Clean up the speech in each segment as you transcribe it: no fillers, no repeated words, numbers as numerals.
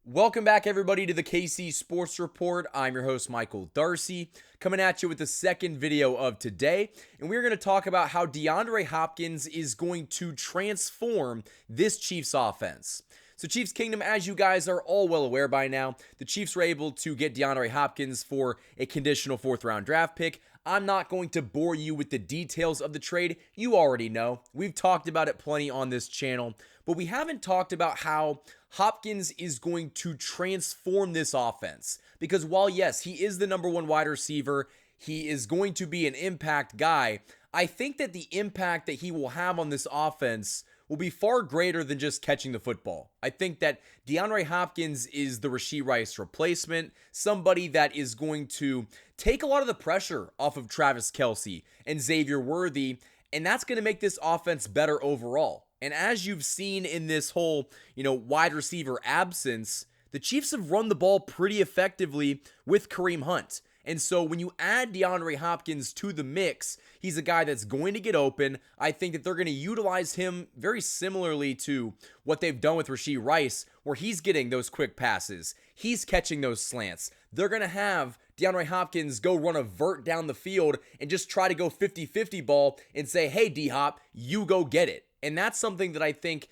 Welcome back, everybody, to the KC Sports Report. I'm your host, Michael Darcy, coming at you with the second video of today. And we're going to talk about how DeAndre Hopkins is going to transform this Chiefs offense. So Chiefs Kingdom, as you guys are all well aware by now, the Chiefs were able to get DeAndre Hopkins for a conditional fourth-round draft pick. I'm not going to bore you with the details of the trade. You already know. We've talked about it plenty on this channel, but we haven't talked about how Hopkins is going to transform this offense. Because while, yes, he is the number one wide receiver, he is going to be an impact guy, I think that the impact that he will have on this offense will be far greater than just catching the football. I think that DeAndre Hopkins is the Rashee Rice replacement, somebody that is going to take a lot of the pressure off of Travis Kelce and Xavier Worthy, and that's going to make this offense better overall. And as you've seen in this whole, wide receiver absence, the Chiefs have run the ball pretty effectively with Kareem Hunt. And so when you add DeAndre Hopkins to the mix, he's a guy that's going to get open. I think that they're going to utilize him very similarly to what they've done with Rashee Rice, where he's getting those quick passes. He's catching those slants. They're going to have DeAndre Hopkins go run a vert down the field and just try to go 50-50 ball and say, hey, D-Hop, you go get it. And that's something that I think,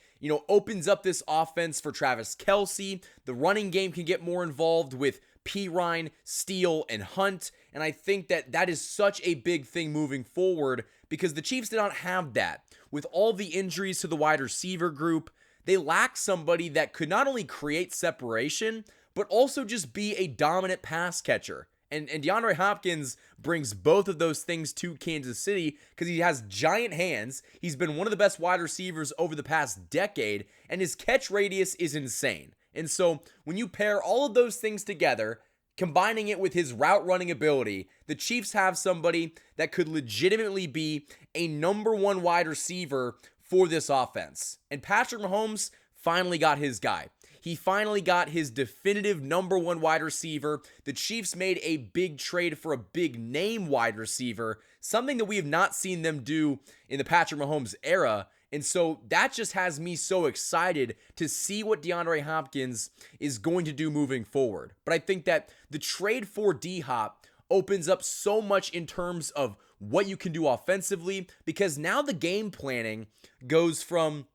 opens up this offense for Travis Kelce. The running game can get more involved with Pirine, Steele, and Hunt. And I think that that is such a big thing moving forward because the Chiefs did not have that. With all the injuries to the wide receiver group, they lack somebody that could not only create separation, but also just be a dominant pass catcher. And DeAndre Hopkins brings both of those things to Kansas City because he has giant hands. He's been one of the best wide receivers over the past decade, and his catch radius is insane. And so when you pair all of those things together, combining it with his route running ability, the Chiefs have somebody that could legitimately be a number one wide receiver for this offense. And Patrick Mahomes finally got his guy. He finally got his definitive number one wide receiver. The Chiefs made a big trade for a big name wide receiver, something that we have not seen them do in the Patrick Mahomes era. And so that just has me so excited to see what DeAndre Hopkins is going to do moving forward. But I think that the trade for D-Hop opens up so much in terms of what you can do offensively, because now the game planning goes from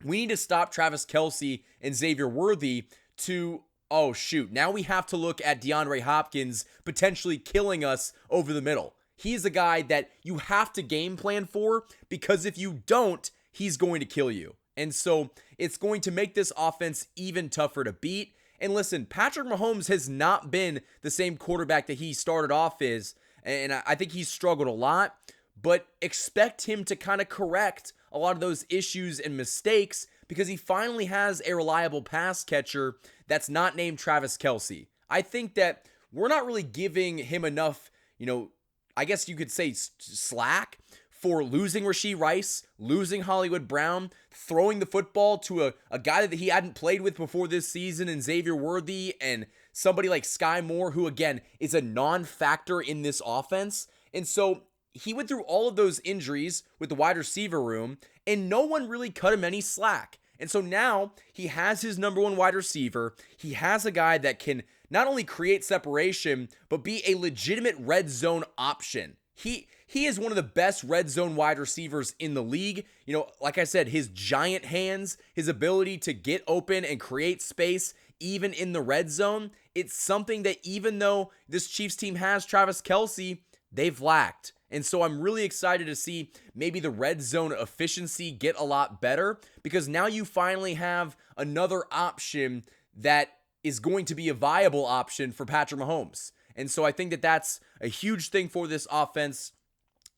we need to stop Travis Kelce and Xavier Worthy to, oh shoot, now we have to look at DeAndre Hopkins potentially killing us over the middle. He's a guy that you have to game plan for because if you don't, he's going to kill you. And so it's going to make this offense even tougher to beat. And listen, Patrick Mahomes has not been the same quarterback that he started off as, and I think he's struggled a lot, but expect him to kind of correct a lot of those issues and mistakes because he finally has a reliable pass catcher that's not named Travis Kelce. I think that we're not really giving him enough, I guess you could say slack for losing Rashee Rice, losing Hollywood Brown, throwing the football to a guy that he hadn't played with before this season in Xavier Worthy and somebody like Sky Moore, who again is a non-factor in this offense. And so he went through all of those injuries with the wide receiver room, and no one really cut him any slack. And so now he has his number one wide receiver. He has a guy that can not only create separation, but be a legitimate red zone option. He is one of the best red zone wide receivers in the league. Like I said, his giant hands, his ability to get open and create space, even in the red zone, it's something that even though this Chiefs team has Travis Kelce, they've lacked. And so I'm really excited to see maybe the red zone efficiency get a lot better because now you finally have another option that is going to be a viable option for Patrick Mahomes. And so I think that that's a huge thing for this offense.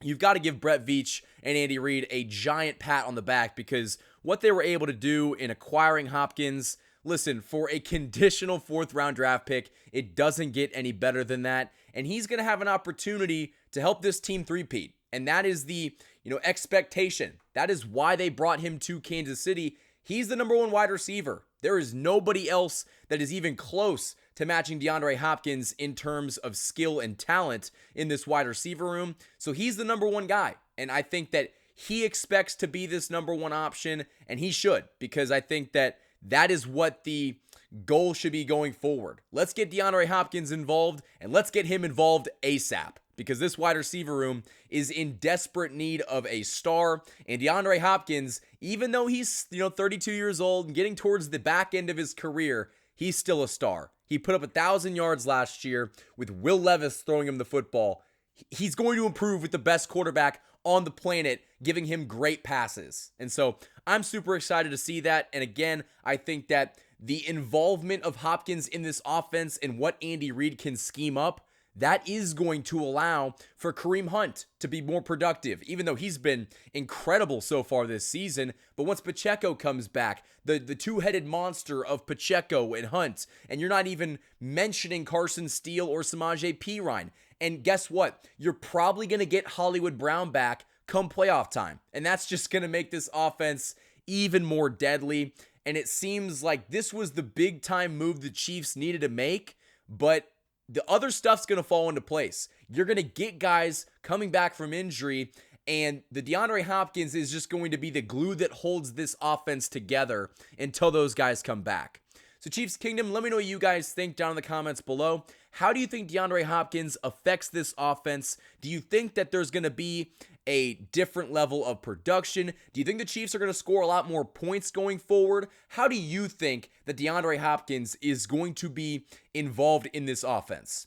You've got to give Brett Veach and Andy Reid a giant pat on the back because what they were able to do in acquiring Hopkins, listen, for a conditional fourth-round draft pick, it doesn't get any better than that. And he's going to have an opportunity to help this team three-peat. And that is the, expectation. That is why they brought him to Kansas City. He's the number one wide receiver. There is nobody else that is even close to matching DeAndre Hopkins in terms of skill and talent in this wide receiver room. So he's the number one guy. And I think that he expects to be this number one option, and he should, because I think that that is what the goal should be going forward. Let's get DeAndre Hopkins involved, and let's get him involved ASAP, because this wide receiver room is in desperate need of a star. And DeAndre Hopkins, even though he's 32 years old and getting towards the back end of his career, he's still a star. He put up 1,000 yards last year with Will Levis throwing him the football. He's going to improve with the best quarterback on the planet, giving him great passes. And so I'm super excited to see that. And again, I think that the involvement of Hopkins in this offense and what Andy Reid can scheme up, that is going to allow for Kareem Hunt to be more productive, even though he's been incredible so far this season. But once Pacheco comes back, the two-headed monster of Pacheco and Hunt, and you're not even mentioning Carson Steele or Samaje Perine. And guess what? You're probably going to get Hollywood Brown back come playoff time. And that's just going to make this offense even more deadly. And it seems like this was the big-time move the Chiefs needed to make, but the other stuff's going to fall into place. You're going to get guys coming back from injury, and the DeAndre Hopkins is just going to be the glue that holds this offense together until those guys come back. So Chiefs Kingdom, let me know what you guys think down in the comments below. How do you think DeAndre Hopkins affects this offense? Do you think that there's going to be a different level of production? Do you think the Chiefs are going to score a lot more points going forward? How do you think that DeAndre Hopkins is going to be involved in this offense?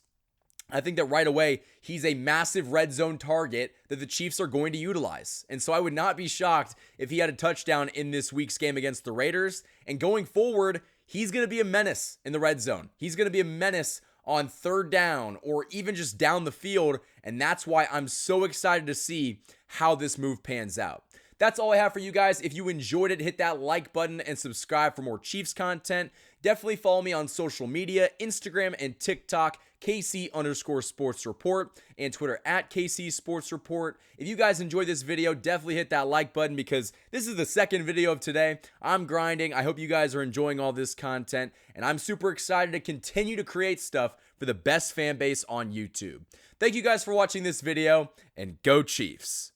I think that right away, he's a massive red zone target that the Chiefs are going to utilize. And so I would not be shocked if he had a touchdown in this week's game against the Raiders. And going forward, he's going to be a menace in the red zone. He's going to be a menace on third down or even just down the field. And that's why I'm so excited to see how this move pans out. That's all I have for you guys. If you enjoyed it, hit that like button and subscribe for more Chiefs content. Definitely follow me on social media, Instagram and TikTok, KC_Sports Report, and Twitter at KC Sports Report. If you guys enjoyed this video, definitely hit that like button because this is the second video of today. I'm grinding. I hope you guys are enjoying all this content, and I'm super excited to continue to create stuff for the best fan base on YouTube. Thank you guys for watching this video, and go Chiefs.